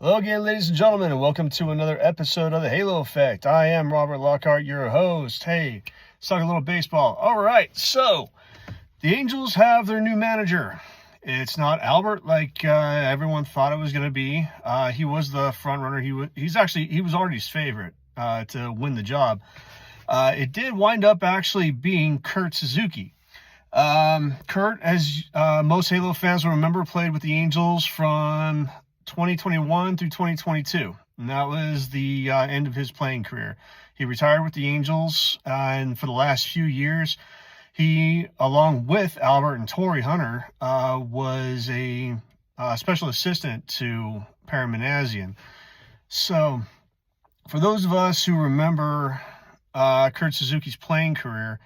Hello again, ladies and gentlemen, and welcome to another episode of the Halo Effect. I am Robert Lockhart, your host. Hey, let's talk a little baseball. All right, so the Angels have their new manager. It's not Albert like everyone thought it was going to be. He was the front runner. He was already his favorite to win the job. It did wind up actually being Kurt Suzuki. Kurt, as most Halo fans will remember, played with the Angels from 2021 through 2022, and that was the end of his playing career. He retired with the Angels, and for the last few years, he, along with Albert and Torrey Hunter, was a special assistant to Perry Minasian. So, for those of us who remember Kurt Suzuki's playing career,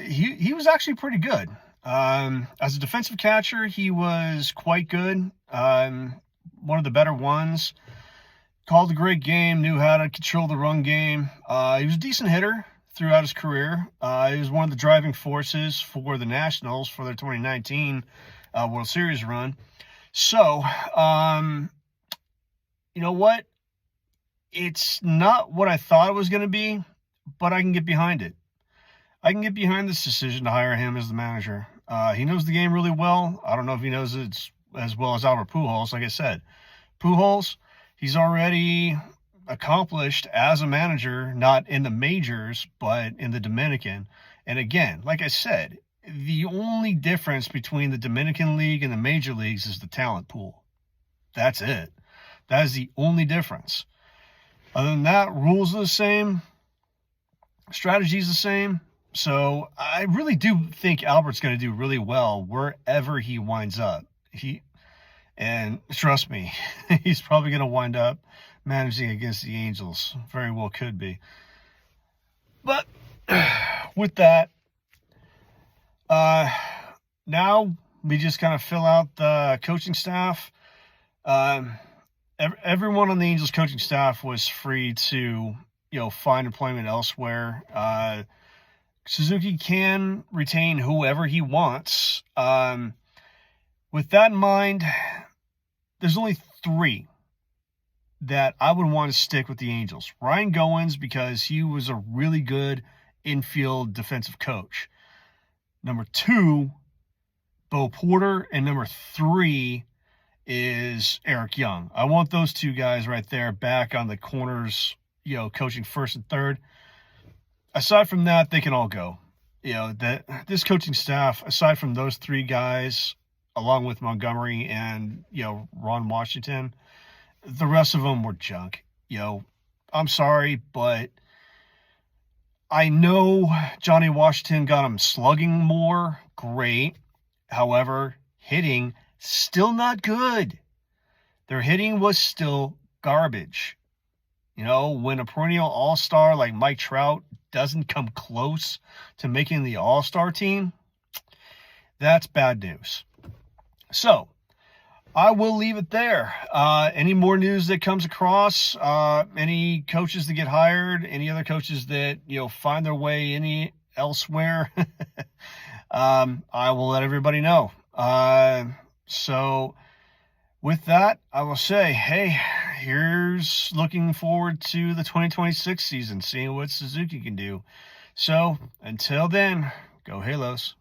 he was actually pretty good. As a defensive catcher, he was quite good. One of the better ones. Called a great game, knew how to control the run game. He was a decent hitter throughout his career. He was one of the driving forces for the Nationals for their 2019 World Series run. So, you know what? It's not what I thought it was going to be, but I can get behind it. I can get behind this decision to hire him as the manager. He knows the game really well. I don't know if he knows it as well as Albert Pujols. Like I said, Pujols, he's already accomplished as a manager, not in the majors, but in the Dominican. And again, like I said, the only difference between the Dominican League and the major leagues is the talent pool. That's it. That is the only difference. Other than that, rules are the same. Strategy is the same. So I really do think Albert's going to do really well wherever he winds up. And trust me, he's probably going to wind up managing against the Angels. Very well could be. But with that, now we just kind of fill out the coaching staff. Everyone on the Angels coaching staff was free to, find employment elsewhere. Suzuki can retain whoever he wants. With that in mind, there's only 3 that I would want to stick with the Angels. Ryan Goins, because he was a really good infield defensive coach. Number 2, Bo Porter. And number 3 is Eric Young. I want those 2 guys right there back on the corners, coaching first and third. Aside from that, they can all go. This coaching staff, aside from those 3 guys, along with Montgomery and, Ron Washington, the rest of them were junk. I'm sorry, but I know Johnny Washington got him slugging more. Great. However, hitting, still not good. Their hitting was still garbage. When a perennial all-star like Mike Trout doesn't come close to making the all-star team, that's bad news. So, I will leave it there. Any more news that comes across, any coaches that get hired, any other coaches that, find their way elsewhere, I will let everybody know. So, with that, I will say, hey, here's looking forward to the 2026 season, seeing what Suzuki can do. So, until then, go Halos.